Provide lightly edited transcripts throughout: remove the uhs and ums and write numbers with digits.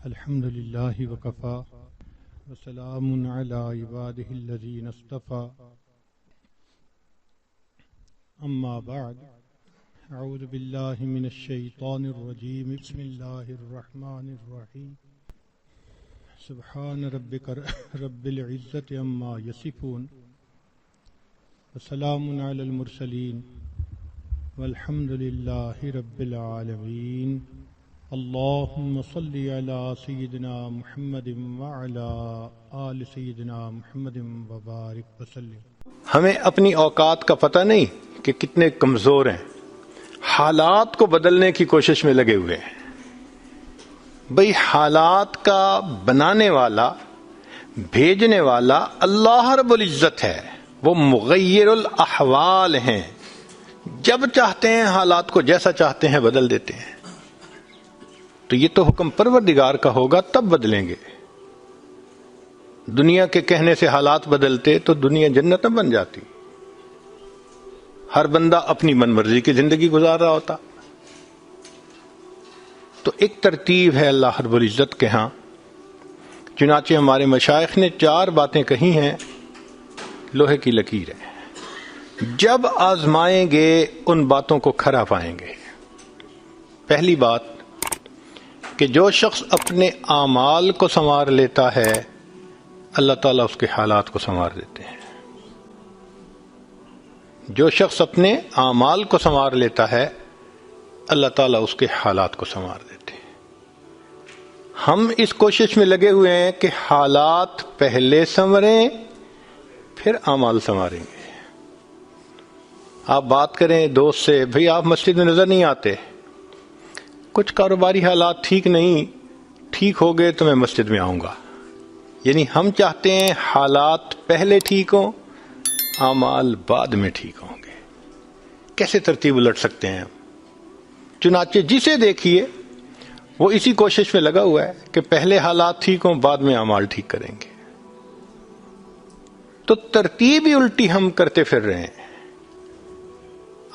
الحمد لله وكفى وسلام على عباده الذين اصطفى أما بعد أعوذ بالله من الشيطان الرجيم بسم الله الرحمن الرحيم سبحان ربك رب العزة عما يصفون وسلام على المرسلين والحمد لله رب العالمين اللهم صل على سيدنا محمد وعلى آل سيدنا محمد وبارك وسلم۔ ہمیں اپنی اوقات کا پتہ نہیں کہ کتنے کمزور ہیں، حالات کو بدلنے کی کوشش میں لگے ہوئے ہیں۔ بھئی حالات کا بنانے والا، بھیجنے والا اللہ رب العزت ہے، وہ مغیر الاحوال ہیں، جب چاہتے ہیں حالات کو جیسا چاہتے ہیں بدل دیتے ہیں۔ تو یہ تو حکم پروردگار کا ہوگا تب بدلیں گے۔ دنیا کے کہنے سے حالات بدلتے تو دنیا جنت نہ بن جاتی، ہر بندہ اپنی من مرضی کی زندگی گزار رہا ہوتا۔ تو ایک ترتیب ہے اللہ رب العزت کے ہاں، چنانچہ ہمارے مشائخ نے 4 باتیں کہی ہیں، لوہے کی لکیر ہے، جب آزمائیں گے ان باتوں کو کھرا پائیں گے۔ پہلی بات کہ جو شخص اپنے اعمال کو سنوار لیتا ہے اللہ تعالیٰ اس کے حالات کو سنوار دیتے ہیں۔ جو شخص اپنے اعمال کو سنوار لیتا ہے اللہ تعالیٰ اس کے حالات کو سنوار دیتے ہیں۔ ہم اس کوشش میں لگے ہوئے ہیں کہ حالات پہلے سنوریں پھر اعمال سنواریں گے۔ آپ بات کریں دوست سے، بھئی آپ مسجد میں نظر نہیں آتے، کچھ کاروباری حالات ٹھیک نہیں، ٹھیک ہو گئے تو میں مسجد میں آؤں گا۔ یعنی ہم چاہتے ہیں حالات پہلے ٹھیک ہوں، اعمال بعد میں ٹھیک ہوں گے۔ کیسے ترتیب الٹ سکتے ہیں ہم؟ چنانچہ جسے دیکھیے وہ اسی کوشش میں لگا ہوا ہے کہ پہلے حالات ٹھیک ہوں بعد میں اعمال ٹھیک کریں گے۔ تو ترتیب ہی الٹی ہم کرتے پھر رہے ہیں۔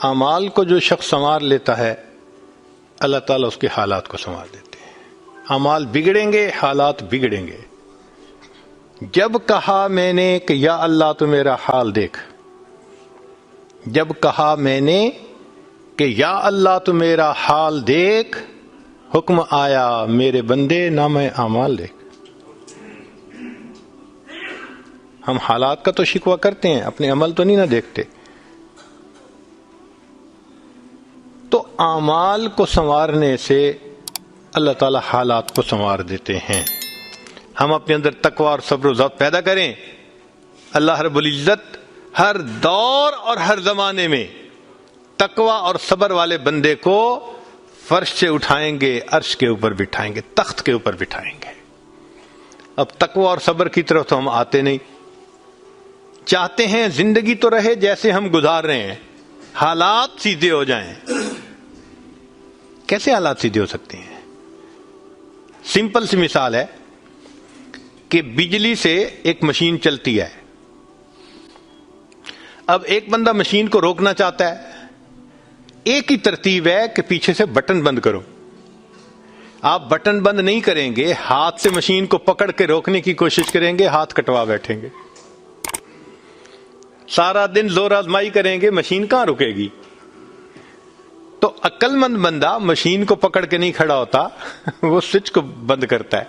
اعمال کو جو شخص سنوار لیتا ہے اللہ تعالیٰ اس کے حالات کو سنوار دیتے ہیں۔ اعمال بگڑیں گے، حالات بگڑیں گے۔ جب کہا میں نے کہ یا اللہ تو میرا حال دیکھ، جب کہا میں نے کہ یا اللہ تو میرا حال دیکھ، حکم آیا میرے بندے نام اعمال دیکھ۔ ہم حالات کا تو شکوہ کرتے ہیں، اپنے عمل تو نہیں نہ دیکھتے۔ تو اعمال کو سنوارنے سے اللہ تعالی حالات کو سنوار دیتے ہیں۔ ہم اپنے اندر تقوی اور صبر و ضبط پیدا کریں، اللہ رب العزت ہر دور اور ہر زمانے میں تقوی اور صبر والے بندے کو فرش سے اٹھائیں گے، عرش کے اوپر بٹھائیں گے، تخت کے اوپر بٹھائیں گے۔ اب تقوی اور صبر کی طرف تو ہم آتے نہیں، چاہتے ہیں زندگی تو رہے جیسے ہم گزار رہے ہیں، حالات سیدھے ہو جائیں۔ کیسے حالات سیدھے ہو سکتے ہیں؟ سمپل سی مثال ہے کہ بجلی سے ایک مشین چلتی ہے، اب ایک بندہ مشین کو روکنا چاہتا ہے، ایک ہی ترتیب ہے کہ پیچھے سے بٹن بند کرو۔ آپ بٹن بند نہیں کریں گے، ہاتھ سے مشین کو پکڑ کے روکنے کی کوشش کریں گے، ہاتھ کٹوا بیٹھیں گے، سارا دن زور آزمائی کریں گے، مشین کہاں رکے گی؟ تو عقل مند بندہ مشین کو پکڑ کے نہیں کھڑا ہوتا، وہ سوئچ کو بند کرتا ہے۔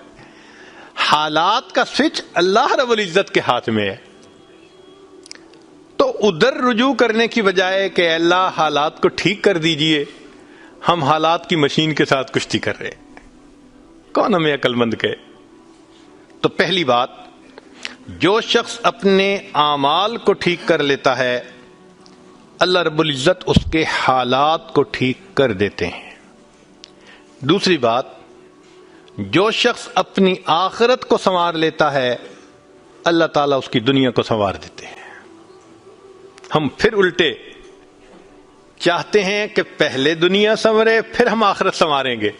حالات کا سوئچ اللہ رب العزت کے ہاتھ میں ہے۔ تو ادھر رجوع کرنے کی بجائے کہ اللہ حالات کو ٹھیک کر دیجئے، ہم حالات کی مشین کے ساتھ کشتی کر رہے ہیں۔ کون ہمیں عقل مند کہے؟ تو پہلی بات، جو شخص اپنے اعمال کو ٹھیک کر لیتا ہے اللہ رب العزت اس کے حالات کو ٹھیک کر دیتے ہیں۔ دوسری بات، جو شخص اپنی آخرت کو سنوار لیتا ہے اللہ تعالیٰ اس کی دنیا کو سنوار دیتے ہیں۔ ہم پھر الٹے چاہتے ہیں کہ پہلے دنیا سنورے پھر ہم آخرت سنواریں گے،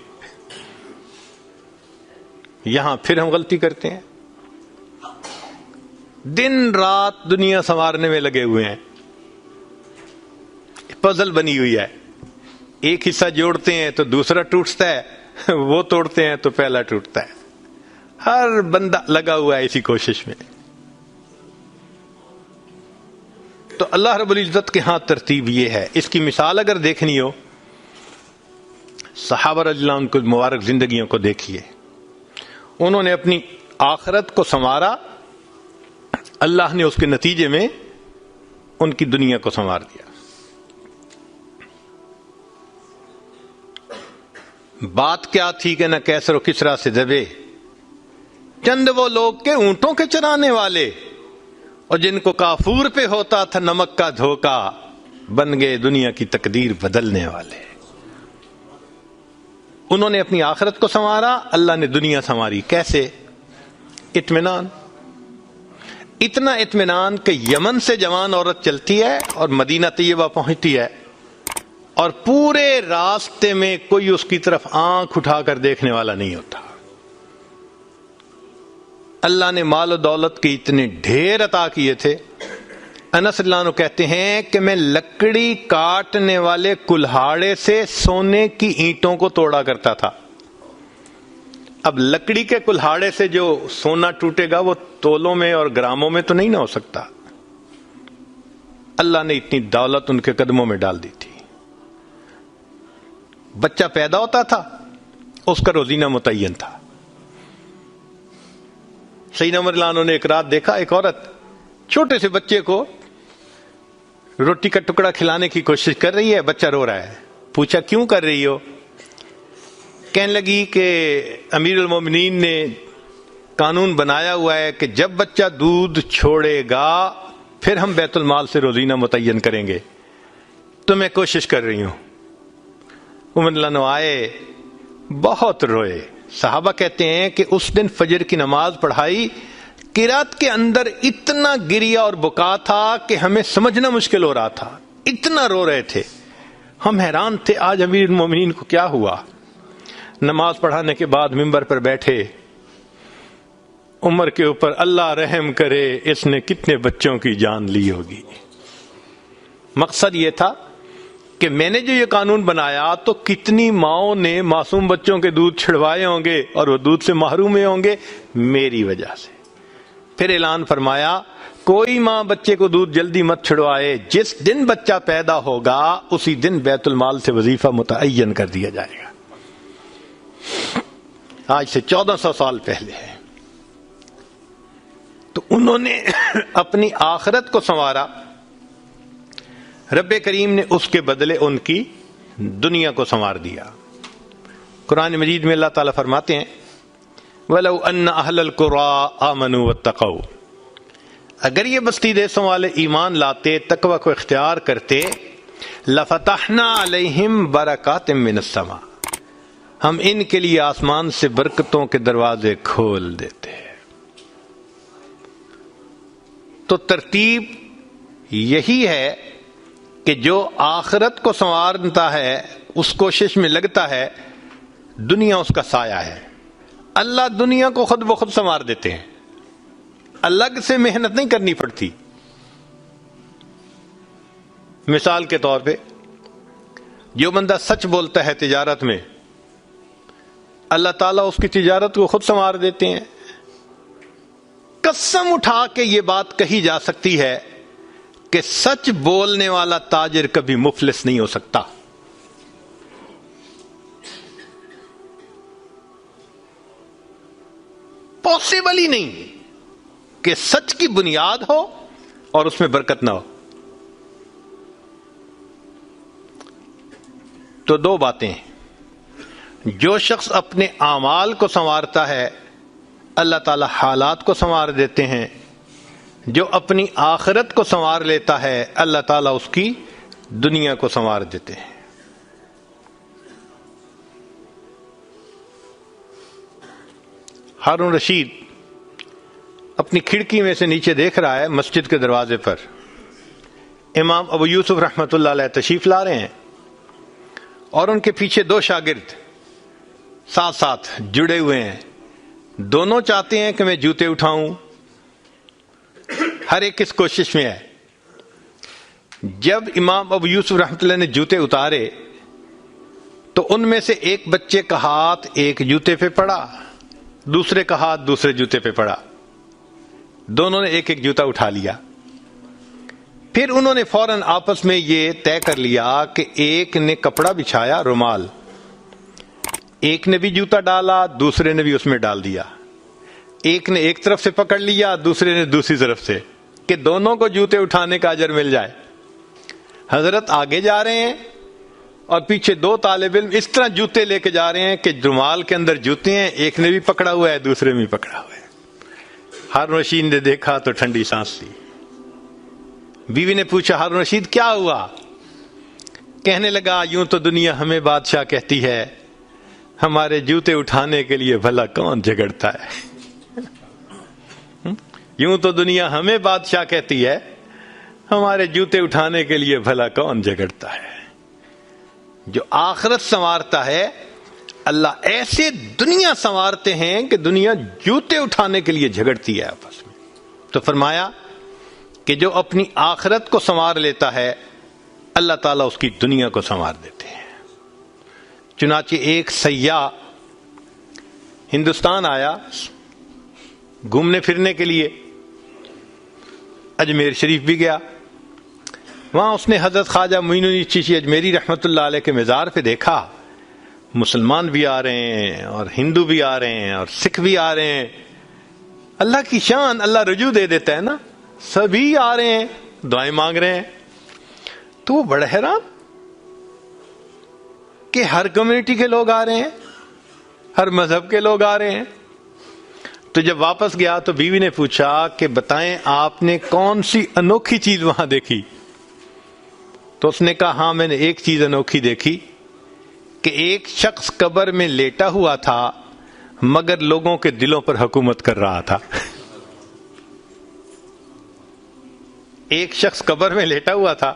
یہاں پھر ہم غلطی کرتے ہیں، دن رات دنیا سنوارنے میں لگے ہوئے ہیں، پزل بنی ہوئی ہے، ایک حصہ جوڑتے ہیں تو دوسرا ٹوٹتا ہے، وہ توڑتے ہیں تو پہلا ٹوٹتا ہے۔ ہر بندہ لگا ہوا ہے اسی کوشش میں. تو اللہ رب العزت کے ہاں ترتیب یہ ہے. اس کی مثال اگر دیکھنی ہو، صحابہ رضی اللہ عنہ کی مبارک زندگیوں کو دیکھیے. انہوں نے اپنی آخرت کو سنوارا، اللہ نے اس کے نتیجے میں ان کی دنیا کو سنوار دیا. بات کیا تھی کہ نہ کیسر و کسرا سے دبے چند وہ لوگ کے اونٹوں کے چرانے والے، اور جن کو کافور پہ ہوتا تھا نمک کا دھوکا، بن گئے دنیا کی تقدیر بدلنے والے. انہوں نے اپنی آخرت کو سنوارا، اللہ نے دنیا سنواری. کیسے؟ اطمینان. اتنا اطمینان کہ یمن سے جوان عورت چلتی ہے اور مدینہ طیبہ پہنچتی ہے، اور پورے راستے میں کوئی اس کی طرف آنکھ اٹھا کر دیکھنے والا نہیں ہوتا. اللہ نے مال و دولت کے اتنے ڈھیر عطا کیے تھے. انس اللہ عنہ کہتے ہیں کہ میں لکڑی کاٹنے والے کلہاڑے سے سونے کی اینٹوں کو توڑا کرتا تھا. اب لکڑی کے کلہاڑے سے جو سونا ٹوٹے گا وہ تولوں میں اور گراموں میں تو نہیں نہ ہو سکتا. اللہ نے اتنی دولت ان کے قدموں میں ڈال دی تھی. بچہ پیدا ہوتا تھا، اس کا روزینہ متعین تھا. سیدنا عمر رضی اللہ عنہ نے ایک رات دیکھا ایک عورت چھوٹے سے بچے کو روٹی کا ٹکڑا کھلانے کی کوشش کر رہی ہے، بچہ رو رہا ہے. پوچھا کیوں کر رہی ہو؟ کہنے لگی کہ امیر المومنین نے قانون بنایا ہوا ہے کہ جب بچہ دودھ چھوڑے گا پھر ہم بیت المال سے روزینہ متعین کریں گے، تو میں کوشش کر رہی ہوں. عمر رضی اللہ عنہ آئے، بہت روئے. صحابہ کہتے ہیں کہ اس دن فجر کی نماز پڑھائی، قرات کے اندر اتنا گریا اور بکا تھا کہ ہمیں سمجھنا مشکل ہو رہا تھا. اتنا رو رہے تھے، ہم حیران تھے آج امیر المومنین کو کیا ہوا. نماز پڑھانے کے بعد ممبر پر بیٹھے، عمر کے اوپر اللہ رحم کرے اس نے کتنے بچوں کی جان لی ہوگی. مقصد یہ تھا کہ میں نے جو یہ قانون بنایا تو کتنی ماؤں نے معصوم بچوں کے دودھ چھڑوائے ہوں گے اور وہ دودھ سے محروم ہوں گے میری وجہ سے. پھر اعلان فرمایا کوئی ماں بچے کو دودھ جلدی مت چھڑوائے، جس دن بچہ پیدا ہوگا اسی دن بیت المال سے وظیفہ متعین کر دیا جائے گا. آج سے 1400 سال پہلے ہے. تو انہوں نے اپنی آخرت کو سنوارا، رب کریم نے اس کے بدلے ان کی دنیا کو سنوار دیا. قرآن مجید میں اللہ تعالیٰ فرماتے ہیں وَلَوْ أَنَّ أَهْلَ الْقُرَىٰ آمَنُوا وَاتَّقَوْا، اگر یہ بستی دیسوں والے ایمان لاتے، تقوی کو اختیار کرتے، لَفَتَحْنَا عَلَيْهِمْ بَرَكَاتٍ مِّنَ السَّمَاءِ، ہم ان کے لیے آسمان سے برکتوں کے دروازے کھول دیتے. تو ترتیب یہی ہے کہ جو آخرت کو سنوارتا ہے اس کوشش میں لگتا ہے، دنیا اس کا سایہ ہے. اللہ دنیا کو خود بخود سنوار دیتے ہیں، الگ سے محنت نہیں کرنی پڑتی. مثال کے طور پہ جو بندہ سچ بولتا ہے تجارت میں، اللہ تعالیٰ اس کی تجارت کو خود سنوار دیتے ہیں. قسم اٹھا کے یہ بات کہی جا سکتی ہے کہ سچ بولنے والا تاجر کبھی مفلس نہیں ہو سکتا. پاسبل ہی نہیں کہ سچ کی بنیاد ہو اور اس میں برکت نہ ہو. تو دو باتیں، جو شخص اپنے اعمال کو سنوارتا ہے اللہ تعالی حالات کو سنوار دیتے ہیں، جو اپنی آخرت کو سنوار لیتا ہے اللہ تعالیٰ اس کی دنیا کو سنوار دیتے ہیں. ہارون رشید اپنی کھڑکی میں سے نیچے دیکھ رہا ہے، مسجد کے دروازے پر امام ابو یوسف رحمۃ اللہ علیہ تشریف لا رہے ہیں، اور ان کے پیچھے دو شاگرد ساتھ ساتھ جڑے ہوئے ہیں. دونوں چاہتے ہیں کہ میں جوتے اٹھاؤں، ہر ایک اس کوشش میں ہے. جب امام ابو یوسف رحمۃ اللہ نے جوتے اتارے تو ان میں سے ایک بچے کا ہاتھ ایک جوتے پہ پڑا، دوسرے کا ہاتھ دوسرے جوتے پہ پڑا، دونوں نے ایک ایک جوتا اٹھا لیا. پھر انہوں نے فوراً آپس میں یہ طے کر لیا کہ ایک نے کپڑا بچھایا، رومال، ایک نے بھی جوتا ڈالا، دوسرے نے بھی اس میں ڈال دیا. ایک نے ایک طرف سے پکڑ لیا، دوسرے نے دوسری طرف سے، کہ دونوں کو جوتے اٹھانے کا اجر مل جائے. حضرت آگے جا رہے ہیں اور پیچھے دو طالب علم اس طرح جوتے لے کے جا رہے ہیں کہ رومال کے اندر جوتے ہیں، ایک نے بھی پکڑا ہوا ہے دوسرے میں بھی پکڑا ہوا ہے. ہارون رشید نے دیکھا تو ٹھنڈی سانس لی. بیوی نے پوچھا ہارون رشید کیا ہوا؟ کہنے لگا یوں تو دنیا ہمیں بادشاہ کہتی ہے، ہمارے جوتے اٹھانے کے لیے بھلا کون جھگڑتا ہے. یوں تو دنیا ہمیں بادشاہ کہتی ہے، ہمارے جوتے اٹھانے کے لیے بھلا کون جھگڑتا ہے. جو آخرت سنوارتا ہے اللہ ایسے دنیا سنوارتے ہیں کہ دنیا جوتے اٹھانے کے لیے جھگڑتی ہے آپس میں. تو فرمایا کہ جو اپنی آخرت کو سنوار لیتا ہے اللہ تعالیٰ اس کی دنیا کو سنوار دیتے ہیں. چنانچہ ایک سیاح ہندوستان آیا گھومنے پھرنے کے لیے، اجمیر شریف بھی گیا. وہاں اس نے حضرت خواجہ معین الدین چشتی اجمیری رحمۃ اللہ علیہ کے مزار پہ دیکھا مسلمان بھی آ رہے ہیں اور ہندو بھی آ رہے ہیں اور سکھ بھی آ رہے ہیں. اللہ کی شان، اللہ رجوع دے دیتا ہے نا، سبھی آ رہے ہیں دعائیں مانگ رہے ہیں. تو وہ بڑا حیران کہ ہر کمیونٹی کے لوگ آ رہے ہیں، ہر مذہب کے لوگ آ رہے ہیں. تو جب واپس گیا تو بیوی نے پوچھا کہ بتائیں آپ نے کون سی انوکھی چیز وہاں دیکھی؟ تو اس نے کہا ہاں میں نے ایک چیز انوکھی دیکھی کہ ایک شخص قبر میں لیٹا ہوا تھا مگر لوگوں کے دلوں پر حکومت کر رہا تھا. ایک شخص قبر میں لیٹا ہوا تھا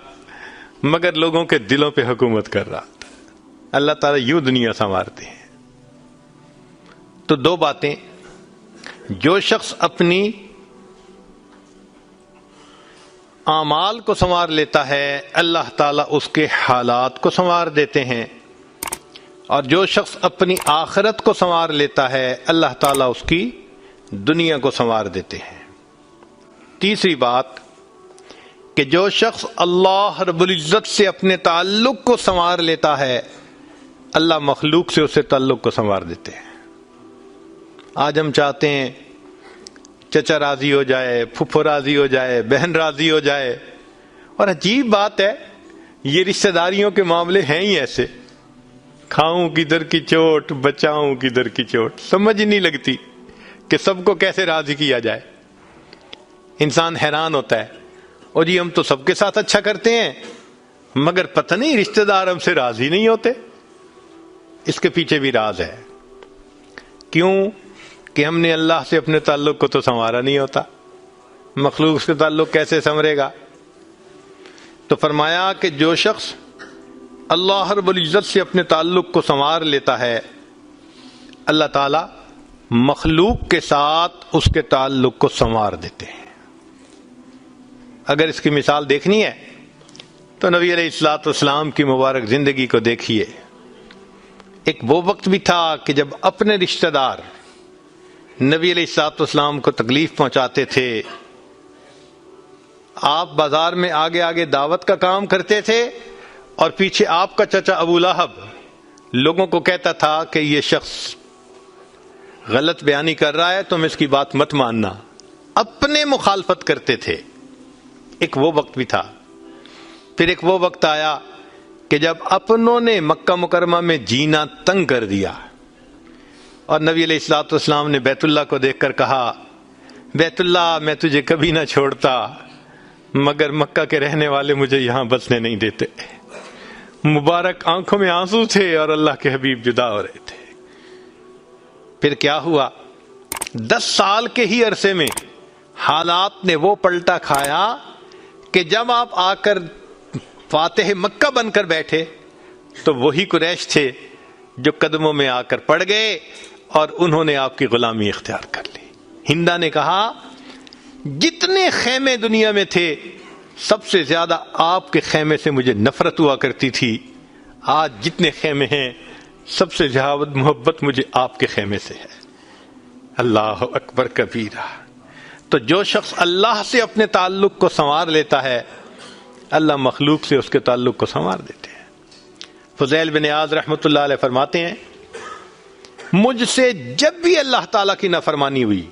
مگر لوگوں کے دلوں پہ حکومت کر رہا تھا. اللہ تعالیٰ یوں دنیا سنوارتے ہیں. تو دو باتیں، جو شخص اپنی اعمال کو سنوار لیتا ہے اللہ تعالیٰ اس کے حالات کو سنوار دیتے ہیں، اور جو شخص اپنی آخرت کو سنوار لیتا ہے اللہ تعالیٰ اس کی دنیا کو سنوار دیتے ہیں. تیسری بات کہ جو شخص اللہ رب العزت سے اپنے تعلق کو سنوار لیتا ہے اللہ مخلوق سے اسے تعلق کو سنوار دیتے ہیں. آج ہم چاہتے ہیں چچا راضی ہو جائے، پھپھو راضی ہو جائے، بہن راضی ہو جائے، اور عجیب بات ہے یہ رشتہ داریوں کے معاملے ہیں ہی ایسے، کھاؤں کدھر کی چوٹ بچاؤں کدھر کی چوٹ، سمجھ ہی نہیں لگتی کہ سب کو کیسے راضی کیا جائے. انسان حیران ہوتا ہے اور جی ہم تو سب کے ساتھ اچھا کرتے ہیں مگر پتہ نہیں رشتہ دار ہم سے راضی نہیں ہوتے. اس کے پیچھے بھی راز ہے. کیوں؟ کہ ہم نے اللہ سے اپنے تعلق کو تو سنوارا نہیں ہوتا، مخلوق سے تعلق کیسے سنورے گا؟ تو فرمایا کہ جو شخص اللہ رب العزت سے اپنے تعلق کو سنوار لیتا ہے اللہ تعالی مخلوق کے ساتھ اس کے تعلق کو سنوار دیتے ہیں. اگر اس کی مثال دیکھنی ہے تو نبی علیہ الصلوۃ والسلام کی مبارک زندگی کو دیکھیے. ایک وہ وقت بھی تھا کہ جب اپنے رشتہ دار نبی علیہ الصلوۃ والسلام کو تکلیف پہنچاتے تھے، آپ بازار میں آگے آگے دعوت کا کام کرتے تھے اور پیچھے آپ کا چچا ابو لہب لوگوں کو کہتا تھا کہ یہ شخص غلط بیانی کر رہا ہے، تم اس کی بات مت ماننا. اپنے مخالفت کرتے تھے. ایک وہ وقت بھی تھا. پھر ایک وہ وقت آیا کہ جب اپنوں نے مکہ مکرمہ میں جینا تنگ کر دیا اور نبی علیہ الصلوۃ والسلام نے بیت اللہ کو دیکھ کر کہا بیت اللہ میں تجھے کبھی نہ چھوڑتا مگر مکہ کے رہنے والے مجھے یہاں بسنے نہیں دیتے. مبارک آنکھوں میں آنسو تھے اور اللہ کے حبیب جدا ہو رہے تھے. پھر کیا ہوا؟ 10 سال کے ہی عرصے میں حالات نے وہ پلٹا کھایا کہ جب آپ آ کر فاتح مکہ بن کر بیٹھے تو وہی قریش تھے جو قدموں میں آ کر پڑ گئے اور انہوں نے آپ کی غلامی اختیار کر لی. ہندا نے کہا جتنے خیمے دنیا میں تھے سب سے زیادہ آپ کے خیمے سے مجھے نفرت ہوا کرتی تھی، آج جتنے خیمے ہیں سب سے زیادہ محبت مجھے آپ کے خیمے سے ہے. اللہ اکبر کبیرہ. تو جو شخص اللہ سے اپنے تعلق کو سنوار لیتا ہے اللہ مخلوق سے اس کے تعلق کو سنوار دیتے ہیں. فضیل بن عیاض رحمۃ اللہ علیہ فرماتے ہیں مجھ سے جب بھی اللہ تعالیٰ کی نافرمانی ہوئی،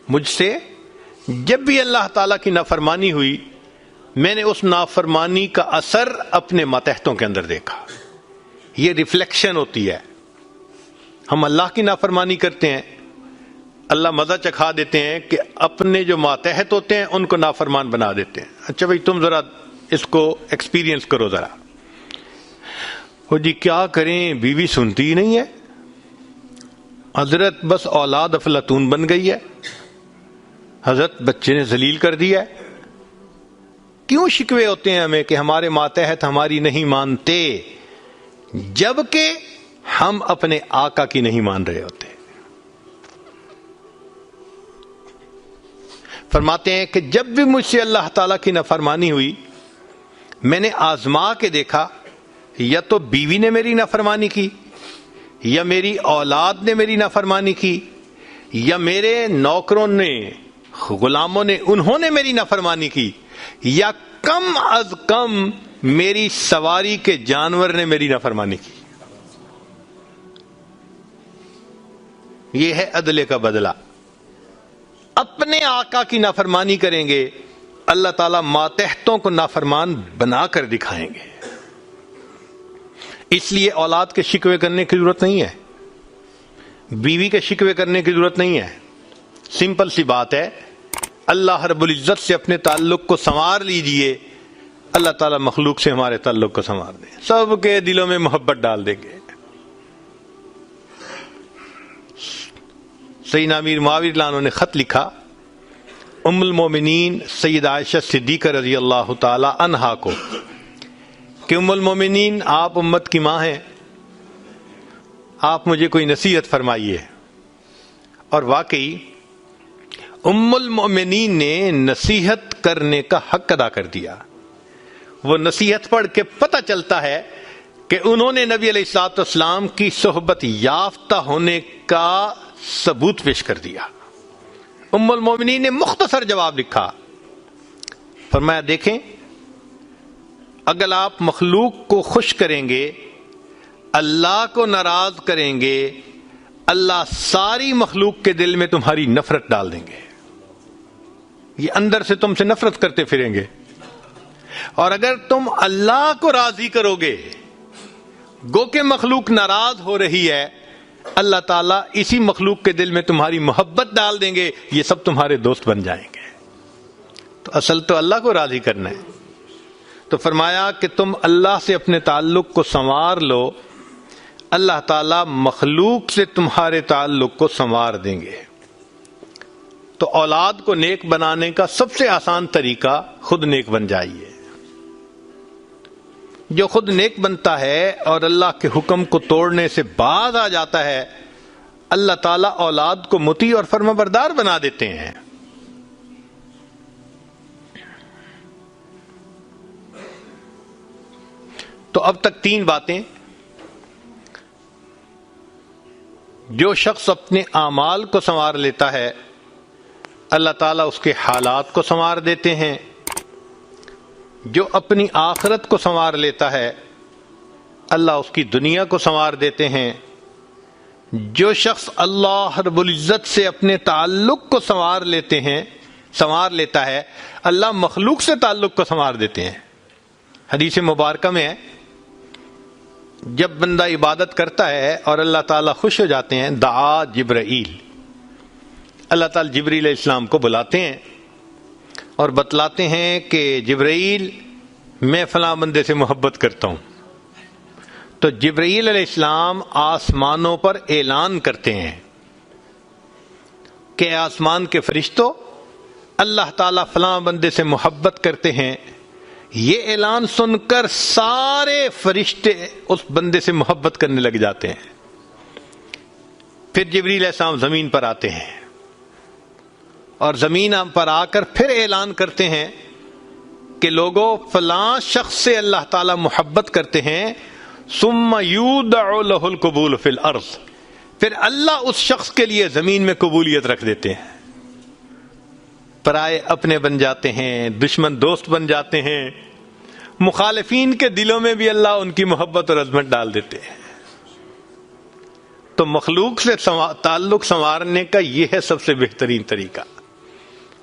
مجھ سے جب بھی اللہ تعالیٰ کی نافرمانی ہوئی میں نے اس نافرمانی کا اثر اپنے ماتحتوں کے اندر دیکھا. یہ ریفلیکشن ہوتی ہے. ہم اللہ کی نافرمانی کرتے ہیں، اللہ مزہ چکھا دیتے ہیں کہ اپنے جو ماتحت ہوتے ہیں ان کو نافرمان بنا دیتے ہیں. اچھا بھائی تم ذرا اس کو ایکسپیرینس کرو ذرا. وہ جی کیا کریں، بیوی سنتی ہی نہیں ہے، حضرت بس اولاد افلاطون بن گئی ہے، حضرت بچے نے ذلیل کر دیا ہے. کیوں شکوے ہوتے ہیں ہمیں کہ ہمارے ماتحت ہماری نہیں مانتے، جبکہ ہم اپنے آقا کی نہیں مان رہے ہوتے. فرماتے ہیں کہ جب بھی مجھ سے اللہ تعالیٰ کی نافرمانی ہوئی میں نے آزما کے دیکھا یا تو بیوی نے میری نافرمانی کی، یا میری اولاد نے میری نافرمانی کی، یا میرے نوکروں نے غلاموں نے انہوں نے میری نافرمانی کی، یا کم از کم میری سواری کے جانور نے میری نافرمانی کی. یہ ہے عدل کا بدلہ. اپنے آقا کی نافرمانی کریں گے اللہ تعالیٰ ماتحتوں کو نافرمان بنا کر دکھائیں گے. اس لیے اولاد کے شکوے کرنے کی ضرورت نہیں ہے، بیوی کے شکوے کرنے کی ضرورت نہیں ہے. سمپل سی بات ہے، اللہ رب العزت سے اپنے تعلق کو سنوار لیجئے، اللہ تعالیٰ مخلوق سے ہمارے تعلق کو سنوار دیں، سب کے دلوں میں محبت ڈال دیں گے. سیدنا امیر معاویہ رضی اللہ عنہ نے خط لکھا ام المومنین سیدہ عائشہ صدیقہ رضی اللہ تعالی عنہا کو کہ ام المومنین آپ امت کی ماں ہیں، آپ مجھے کوئی نصیحت فرمائیے. اور واقعی ام المومنین نے نصیحت کرنے کا حق ادا کر دیا. وہ نصیحت پڑھ کے پتہ چلتا ہے کہ انہوں نے نبی علیہ الصلوۃ والسلام کی صحبت یافتہ ہونے کا ثبوت پیش کر دیا. ام المومنین نے مختصر جواب لکھا، فرمایا دیکھیں اگر آپ مخلوق کو خوش کریں گے اللہ کو ناراض کریں گے اللہ ساری مخلوق کے دل میں تمہاری نفرت ڈال دیں گے. یہ اندر سے تم سے نفرت کرتے پھریں گے. اور اگر تم اللہ کو راضی کرو گے گو کہ مخلوق ناراض ہو رہی ہے اللہ تعالیٰ اسی مخلوق کے دل میں تمہاری محبت ڈال دیں گے، یہ سب تمہارے دوست بن جائیں گے. تو اصل تو اللہ کو راضی کرنا ہے. تو فرمایا کہ تم اللہ سے اپنے تعلق کو سنوار لو، اللہ تعالیٰ مخلوق سے تمہارے تعلق کو سنوار دیں گے. تو اولاد کو نیک بنانے کا سب سے آسان طریقہ خود نیک بن جائیے. جو خود نیک بنتا ہے اور اللہ کے حکم کو توڑنے سے باز آ جاتا ہے اللہ تعالیٰ اولاد کو مطیع اور فرمانبردار بنا دیتے ہیں. تو اب تک 3 باتیں. جو شخص اپنے اعمال کو سنوار لیتا ہے اللہ تعالیٰ اس کے حالات کو سنوار دیتے ہیں. جو اپنی آخرت کو سنوار لیتا ہے اللہ اس کی دنیا کو سنوار دیتے ہیں. جو شخص اللہ رب العزت سے اپنے تعلق کو سنوار لیتا ہے اللہ مخلوق سے تعلق کو سنوار دیتے ہیں. حدیث مبارکہ میں ہے جب بندہ عبادت کرتا ہے اور اللہ تعالیٰ خوش ہو جاتے ہیں دعا جبرائیل، اللہ تعالیٰ جبریل علیہ السلام کو بلاتے ہیں اور بتلاتے ہیں کہ جبرائیل میں فلاں بندے سے محبت کرتا ہوں. تو جبرائیل علیہ السلام آسمانوں پر اعلان کرتے ہیں کہ آسمان کے فرشتوں اللہ تعالیٰ فلاں بندے سے محبت کرتے ہیں. یہ اعلان سن کر سارے فرشتے اس بندے سے محبت کرنے لگ جاتے ہیں. پھر جبریل علیہ السلام زمین پر آتے ہیں اور زمین پر آ کر پھر اعلان کرتے ہیں کہ لوگوں فلاں شخص سے اللہ تعالیٰ محبت کرتے ہیں ثم یودع له القبول فی الارض، پھر اللہ اس شخص کے لیے زمین میں قبولیت رکھ دیتے ہیں، پرائے اپنے بن جاتے ہیں، دشمن دوست بن جاتے ہیں، مخالفین کے دلوں میں بھی اللہ ان کی محبت اور عظمت ڈال دیتے ہیں۔ تو مخلوق سے تعلق سنوارنے کا یہ ہے سب سے بہترین طریقہ۔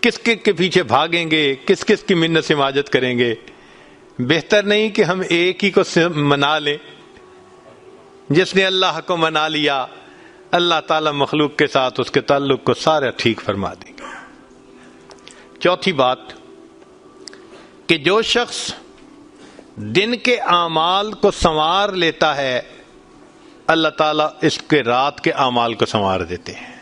کس کے پیچھے بھاگیں گے، کس کس کی منت سماجت کریں گے؟ بہتر نہیں کہ ہم ایک ہی کو منا لیں؟ جس نے اللہ کو منا لیا، اللہ تعالیٰ مخلوق کے ساتھ اس کے تعلق کو سارا ٹھیک فرما دیں گے۔ چوتھی بات کہ جو شخص دن کے اعمال کو سنوار لیتا ہے، اللہ تعالیٰ اس کے رات کے اعمال کو سنوار دیتے ہیں۔